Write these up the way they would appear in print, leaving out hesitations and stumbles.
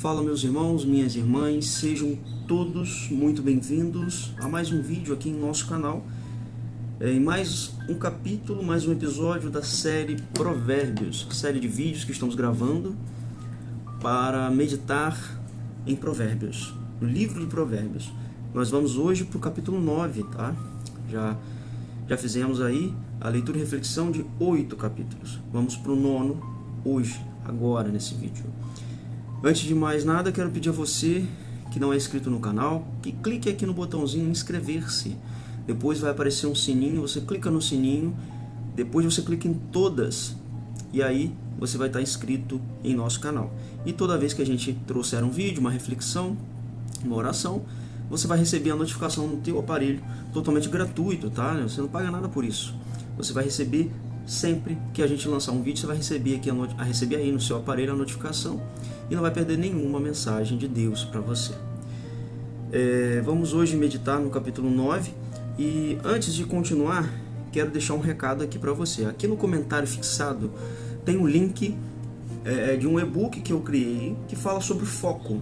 Fala meus irmãos, minhas irmãs, sejam todos muito bem-vindos a mais um vídeo aqui em nosso canal, em mais um capítulo, mais um episódio da série Provérbios, série de vídeos que estamos gravando para meditar em Provérbios, no livro de Provérbios. Nós vamos hoje para o capítulo 9, tá? Já fizemos aí a leitura e reflexão de 8 capítulos. Vamos para o 9 hoje, agora nesse vídeo. Antes de mais nada, quero pedir a você que não é inscrito no canal, que clique aqui no botãozinho inscrever-se. Depois vai aparecer um sininho, você clica no sininho, depois você clica em todas, e aí você vai estar inscrito em nosso canal. E toda vez que a gente trouxer um vídeo, uma reflexão, uma oração, você vai receber a notificação no teu aparelho, totalmente gratuito, tá? Você não paga nada por isso. Você vai receber sempre que a gente lançar um vídeo, você vai receber aqui receber aí no seu aparelho a notificação e não vai perder nenhuma mensagem de Deus para você. Vamos hoje meditar no capítulo 9 e antes de continuar, quero deixar um recado aqui para você. Aqui no comentário fixado tem um link de um e-book que eu criei que fala sobre foco.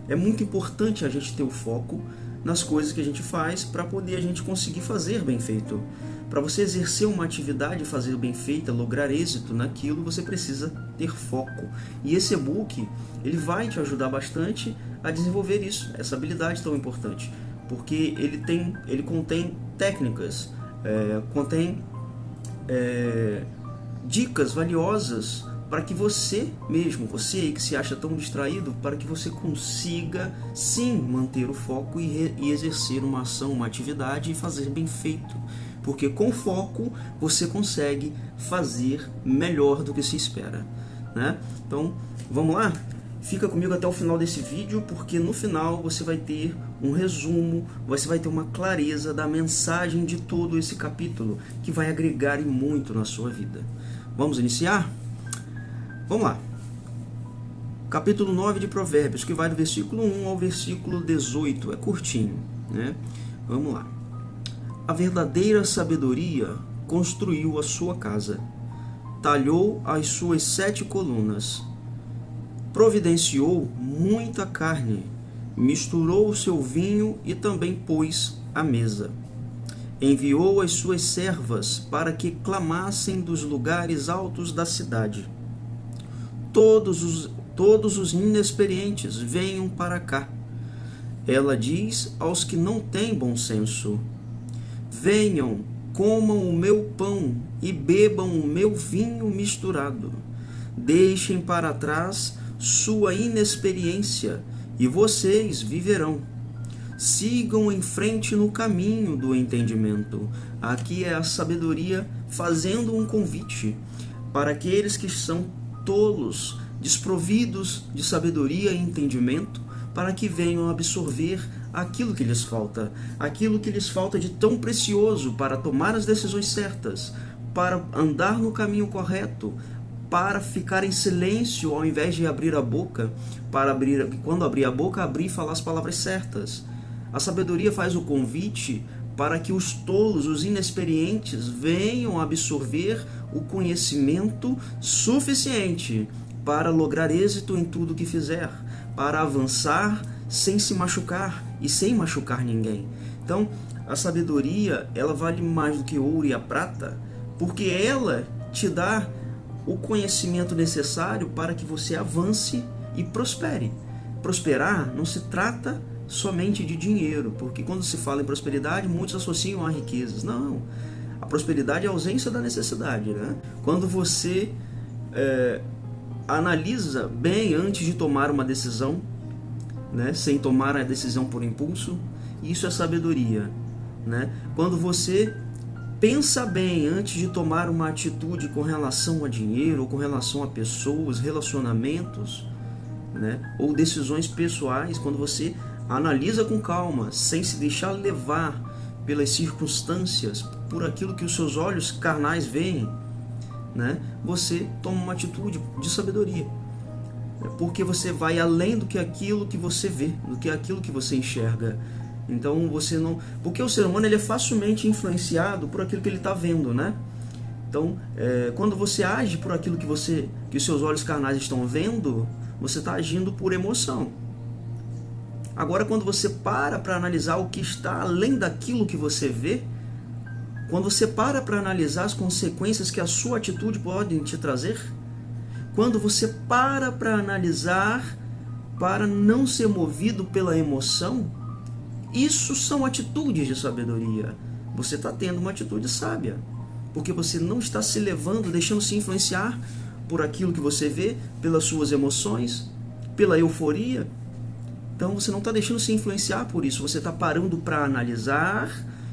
É muito importante a gente ter o foco nas coisas que a gente faz para poder a gente conseguir fazer bem feito. Para você exercer uma atividade e fazer bem feita, lograr êxito naquilo, você precisa ter foco. E esse e-book, ele vai te ajudar bastante a desenvolver isso, essa habilidade tão importante. Porque ele contém técnicas, contém dicas valiosas para que você mesmo, você aí que se acha tão distraído, para que você consiga sim manter o foco e exercer uma ação, uma atividade e fazer bem feito. Porque com foco você consegue fazer melhor do que se espera, né? Então, vamos lá? Fica comigo até o final desse vídeo, porque no final você vai ter um resumo, você vai ter uma clareza da mensagem de todo esse capítulo, que vai agregar muito na sua vida. Vamos iniciar? Vamos lá. Capítulo 9 de Provérbios, que vai do versículo 1 ao versículo 18. É curtinho, né? Vamos lá. A verdadeira sabedoria construiu a sua casa, talhou as suas 7 colunas, providenciou muita carne, misturou o seu vinho e também pôs à mesa. Enviou as suas servas para que clamassem dos lugares altos da cidade. Todos os inexperientes venham para cá. Ela diz aos que não têm bom senso: venham, comam o meu pão e bebam o meu vinho misturado. Deixem para trás sua inexperiência e vocês viverão. Sigam em frente no caminho do entendimento. Aqui é a sabedoria fazendo um convite para aqueles que são tolos, desprovidos de sabedoria e entendimento, para que venham absorver aquilo que lhes falta de tão precioso para tomar as decisões certas, para andar no caminho correto, para ficar em silêncio ao invés de abrir a boca, quando abrir a boca, abrir e falar as palavras certas. A sabedoria faz o convite para que os tolos, os inexperientes, venham absorver o conhecimento suficiente para lograr êxito em tudo que fizer, para avançar sem se machucar e sem machucar ninguém. Então, a sabedoria, ela vale mais do que ouro e a prata, porque ela te dá o conhecimento necessário para que você avance e prospere. Prosperar não se trata somente de dinheiro, porque quando se fala em prosperidade, muitos associam a riquezas. Não, a prosperidade é a ausência da necessidade, né? Quando você analisa bem antes de tomar uma decisão, né? Sem tomar a decisão por impulso, isso é sabedoria, né? Quando você pensa bem antes de tomar uma atitude com relação a dinheiro, ou com relação a pessoas, relacionamentos, né? Ou decisões pessoais, quando você analisa com calma, sem se deixar levar pelas circunstâncias, por aquilo que os seus olhos carnais veem, né? Você toma uma atitude de sabedoria, porque você vai além do que aquilo que você vê, do que aquilo que você enxerga. Então você não... Porque o ser humano, ele é facilmente influenciado por aquilo que ele está vendo, né? Então, quando você age por aquilo que os seus olhos carnais estão vendo, você está agindo por emoção. Agora, quando você para analisar o que está além daquilo que você vê, quando você para analisar as consequências que a sua atitude pode te trazer, quando você para analisar, para não ser movido pela emoção, isso são atitudes de sabedoria. Você está tendo uma atitude sábia, porque você não está se levando, deixando-se influenciar por aquilo que você vê, pelas suas emoções, pela euforia. Então você não está deixando se influenciar por isso, você está parando para analisar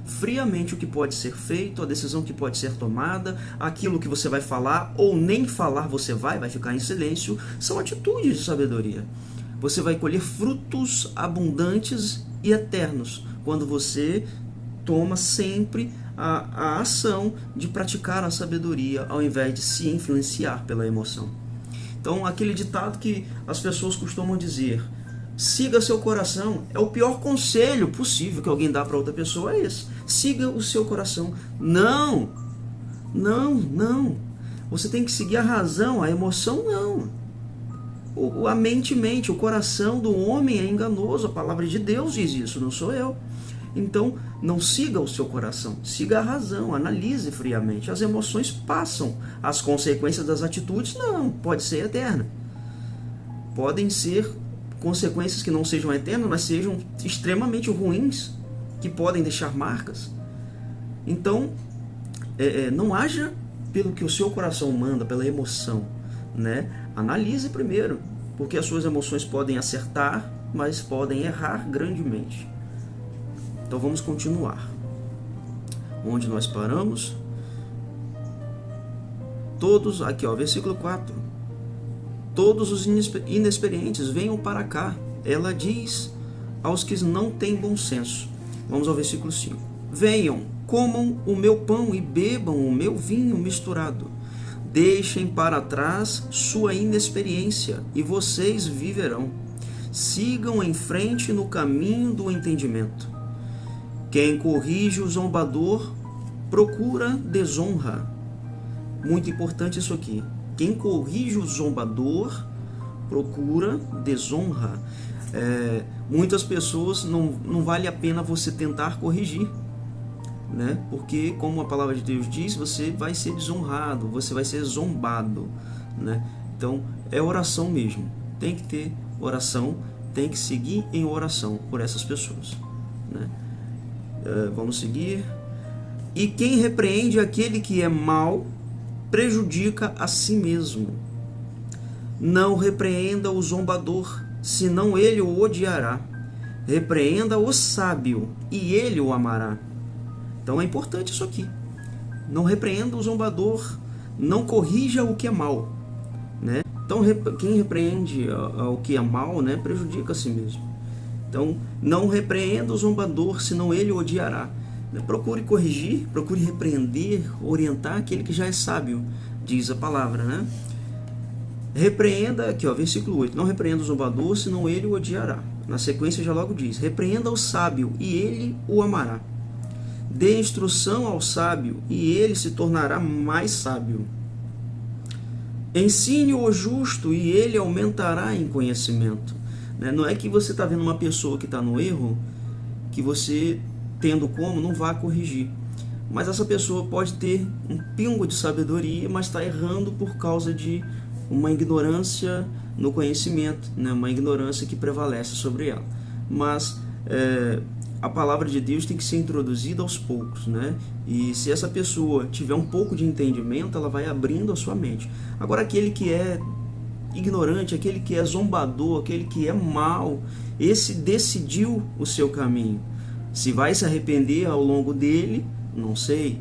friamente o que pode ser feito, a decisão que pode ser tomada, aquilo que você vai falar ou nem falar você vai ficar em silêncio. São atitudes de sabedoria. Você vai colher frutos abundantes e eternos quando você toma sempre a ação de praticar a sabedoria ao invés de se influenciar pela emoção. Então, aquele ditado que as pessoas costumam dizer: siga seu coração, é o pior conselho possível que alguém dá para outra pessoa, é esse. Siga o seu coração. Não. Você tem que seguir a razão, a emoção não. A mente mente, o coração do homem é enganoso, a palavra de Deus diz isso, não sou eu. Então, não siga o seu coração, siga a razão, analise friamente. As emoções passam, as consequências das atitudes não, pode ser eterna. Podem ser consequências que não sejam eternas, mas sejam extremamente ruins, que podem deixar marcas. Então, não haja pelo que o seu coração manda, pela emoção, né? Analise primeiro, porque as suas emoções podem acertar, mas podem errar grandemente. Então vamos continuar. Onde nós paramos? Todos, aqui ó, versículo 4. Todos os inexperientes venham para cá. Ela diz aos que não têm bom senso. Vamos ao versículo 5. Venham, comam o meu pão e bebam o meu vinho misturado. Deixem para trás sua inexperiência e vocês viverão. Sigam em frente no caminho do entendimento. Quem corrige o zombador procura desonra. Muito importante isso aqui. Quem corrige o zombador procura desonra. Muitas pessoas não vale a pena você tentar corrigir, né? Porque, como a palavra de Deus diz, você vai ser desonrado, você vai ser zombado, né? Então, é oração mesmo. Tem que ter oração, tem que seguir em oração por essas pessoas, né? Vamos seguir. E quem repreende aquele que é mau prejudica a si mesmo. Não repreenda o zombador, senão ele o odiará. Repreenda o sábio, e ele o amará. Então é importante isso aqui. Não repreenda o zombador, não corrija o que é mal, né? Então quem repreende o que é mal, né, prejudica a si mesmo. Então não repreenda o zombador, senão ele o odiará. Procure corrigir, procure repreender, orientar aquele que já é sábio, diz a palavra, né? Repreenda, aqui ó, versículo 8, não repreenda o zombador, senão ele o odiará. Na sequência já logo diz, repreenda o sábio, e ele o amará. Dê instrução ao sábio, e ele se tornará mais sábio. Ensine o justo, e ele aumentará em conhecimento. Não é que você está vendo uma pessoa que está no erro, que você, tendo como, não vá corrigir. Mas essa pessoa pode ter um pingo de sabedoria, mas está errando por causa de uma ignorância no conhecimento, né? Uma ignorância que prevalece sobre ela. Mas a palavra de Deus tem que ser introduzida aos poucos, né? E se essa pessoa tiver um pouco de entendimento, ela vai abrindo a sua mente. Agora, aquele que é ignorante, aquele que é zombador, aquele que é mau, esse decidiu o seu caminho. Se vai se arrepender ao longo dele, não sei,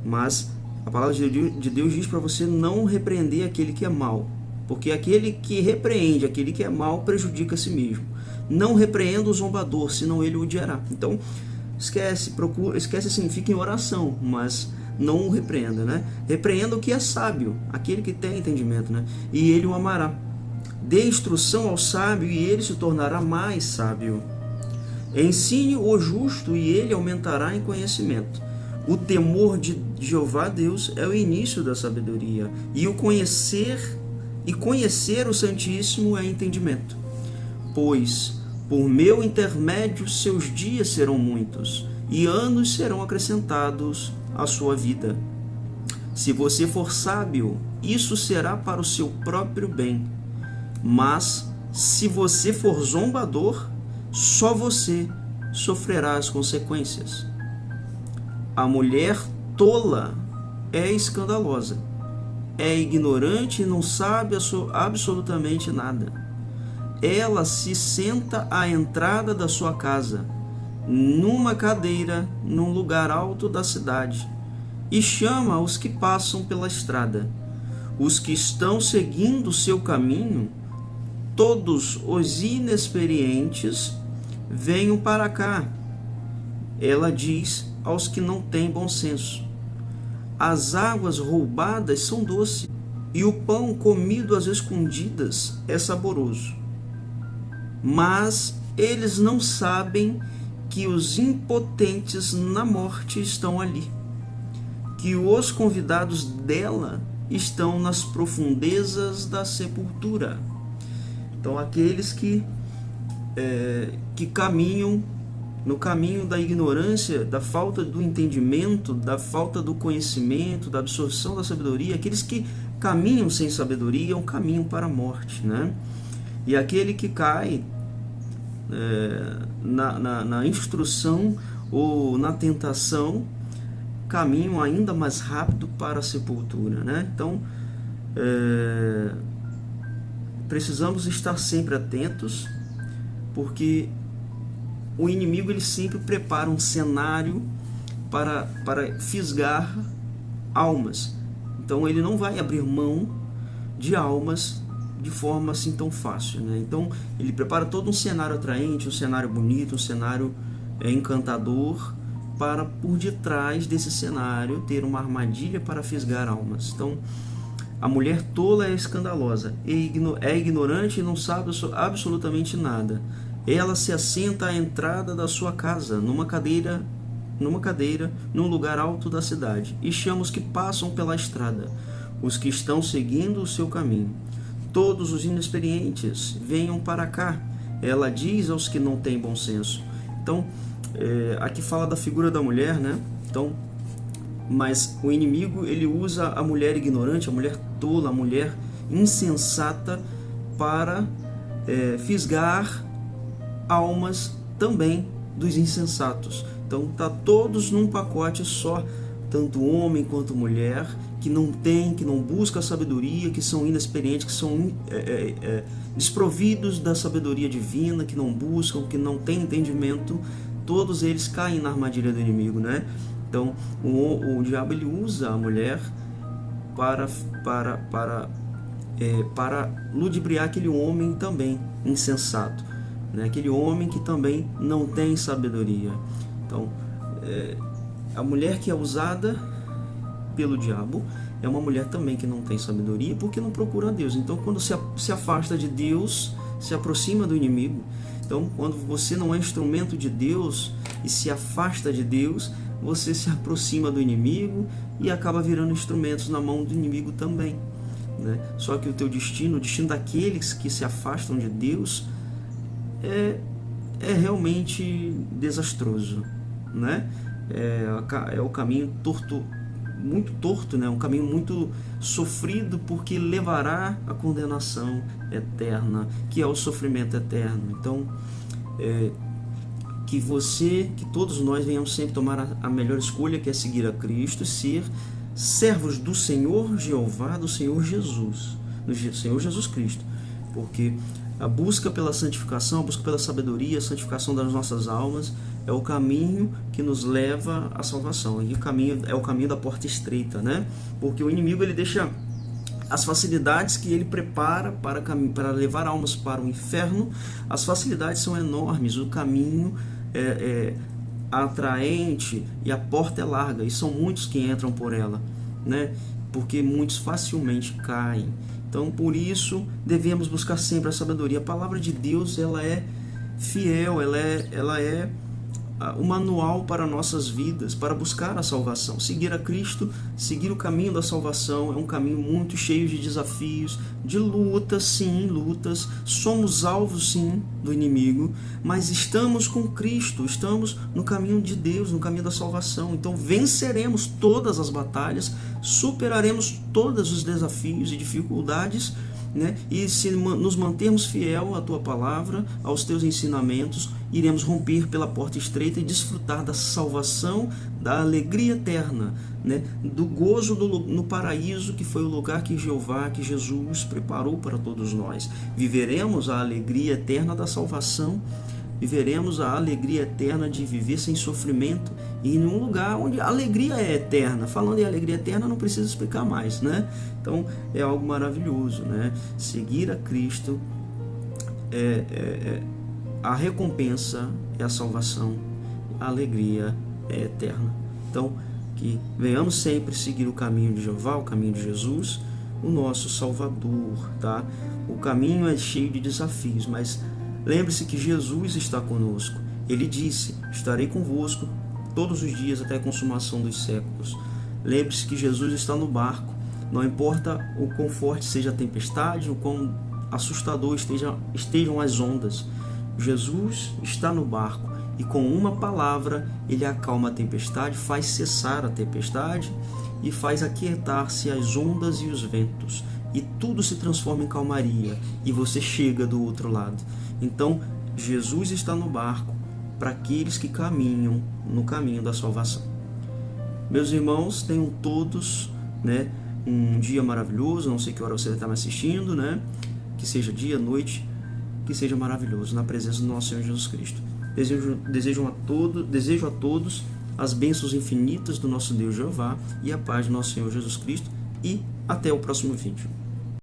mas a palavra de Deus diz para você não repreender aquele que é mau, porque aquele que repreende aquele que é mau prejudica a si mesmo. Não repreenda o zombador, senão ele o odiará. Então, esquece assim, fica em oração, mas não o repreenda, né? Repreenda o que é sábio, aquele que tem entendimento, né? E ele o amará. Dê instrução ao sábio e ele se tornará mais sábio. Ensine o justo e ele aumentará em conhecimento. O temor de Jeová Deus é o início da sabedoria, e o conhecer e conhecer o Santíssimo é entendimento. Pois, por meu intermédio, seus dias serão muitos, e anos serão acrescentados à sua vida. Se você for sábio, isso será para o seu próprio bem. Mas, se você for zombador, só você sofrerá as consequências. A mulher tola é escandalosa, é ignorante e não sabe absolutamente nada. Ela se senta à entrada da sua casa, numa cadeira, num lugar alto da cidade, e chama os que passam pela estrada. Os que estão seguindo seu caminho, todos os inexperientes, venham para cá. Ela diz aos que não têm bom senso: as águas roubadas são doces, e o pão comido às escondidas é saboroso. Mas eles não sabem que os impotentes na morte estão ali, que os convidados dela estão nas profundezas da sepultura. Então, aqueles que caminham no caminho da ignorância, da falta do entendimento, da falta do conhecimento, da absorção da sabedoria, aqueles que caminham sem sabedoria é um caminho para a morte, né? E aquele que cai na instrução ou na tentação, caminho ainda mais rápido para a sepultura, né? Então, precisamos estar sempre atentos, porque o inimigo ele sempre prepara um cenário para fisgar almas. Então ele não vai abrir mão de almas de forma assim tão fácil, né? Então ele prepara todo um cenário atraente, um cenário bonito, um cenário encantador, para por detrás desse cenário ter uma armadilha para fisgar almas. Então a mulher tola é escandalosa, é ignorante e não sabe absolutamente nada. Ela se assenta à entrada da sua casa, numa cadeira, num lugar alto da cidade, e chama os que passam pela estrada, os que estão seguindo o seu caminho. Todos os inexperientes, venham para cá. Ela diz aos que não têm bom senso. Então, aqui fala da figura da mulher, né? Então, mas o inimigo, ele usa a mulher ignorante, a mulher tola, a mulher insensata para fisgar almas também dos insensatos. Então tá todos num pacote só, tanto homem quanto mulher, que não busca a sabedoria, que são inexperientes, que são desprovidos da sabedoria divina, que não buscam, que não têm entendimento. Todos eles caem na armadilha do inimigo, né? Então o diabo ele usa a mulher para ludibriar aquele homem também insensato, né? Aquele homem que também não tem sabedoria. Então, a mulher que é usada pelo diabo é uma mulher também que não tem sabedoria, porque não procura a Deus. Então, quando se afasta de Deus, se aproxima do inimigo. Então, quando você não é instrumento de Deus e se afasta de Deus, você se aproxima do inimigo e acaba virando instrumentos na mão do inimigo também, né? Só que o teu destino, o destino daqueles que se afastam de Deus, é realmente desastroso, né? É o caminho torto, muito torto, né? Um caminho muito sofrido, porque levará à condenação eterna, que é o sofrimento eterno. Então, que todos nós venhamos sempre tomar a melhor escolha, que é seguir a Cristo, ser servos do Senhor Jeová, do Senhor Jesus, do Senhor Jesus Cristo, porque a busca pela santificação, a busca pela sabedoria, a santificação das nossas almas é o caminho que nos leva à salvação. E o caminho é o caminho da porta estreita, né? Porque o inimigo ele deixa as facilidades que ele prepara para levar almas para o inferno. As facilidades são enormes, o caminho é atraente e a porta é larga, e são muitos que entram por ela, né? Porque muitos facilmente caem. Então, por isso, devemos buscar sempre a sabedoria. A palavra de Deus, ela é fiel, ela é o manual para nossas vidas, para buscar a salvação. Seguir a Cristo, seguir o caminho da salvação é um caminho muito cheio de desafios, de lutas, sim, lutas. Somos alvos, sim, do inimigo, mas estamos com Cristo, estamos no caminho de Deus, no caminho da salvação. Então venceremos todas as batalhas, superaremos todos os desafios e dificuldades, né? E se nos mantermos fiel à tua palavra, aos teus ensinamentos, iremos romper pela porta estreita e desfrutar da salvação, da alegria eterna, né? Do gozo no paraíso, que foi o lugar que Jeová, que Jesus preparou para todos nós. Viveremos a alegria eterna da salvação, viveremos a alegria eterna de viver sem sofrimento e em um lugar onde a alegria é eterna. Falando em alegria eterna, não precisa explicar mais, né? Então é algo maravilhoso, né? Seguir a Cristo, a recompensa é a salvação, a alegria é eterna. Então que venhamos sempre seguir o caminho de Jeová, o caminho de Jesus, o nosso Salvador, tá? O caminho é cheio de desafios, mas lembre-se que Jesus está conosco. Ele disse: estarei convosco todos os dias até a consumação dos séculos. Lembre-se que Jesus está no barco. Não importa o quão forte seja a tempestade, o quão assustador estejam as ondas. Jesus está no barco e com uma palavra ele acalma a tempestade, faz cessar a tempestade e faz aquietar-se as ondas e os ventos. E tudo se transforma em calmaria e você chega do outro lado. Então, Jesus está no barco para aqueles que caminham no caminho da salvação. Meus irmãos, tenham todos, né, um dia maravilhoso. Não sei que hora você vai estar me assistindo, né? Que seja dia, noite, que seja maravilhoso na presença do nosso Senhor Jesus Cristo. Desejo a todos as bênçãos infinitas do nosso Deus Jeová e a paz do nosso Senhor Jesus Cristo, e até o próximo vídeo.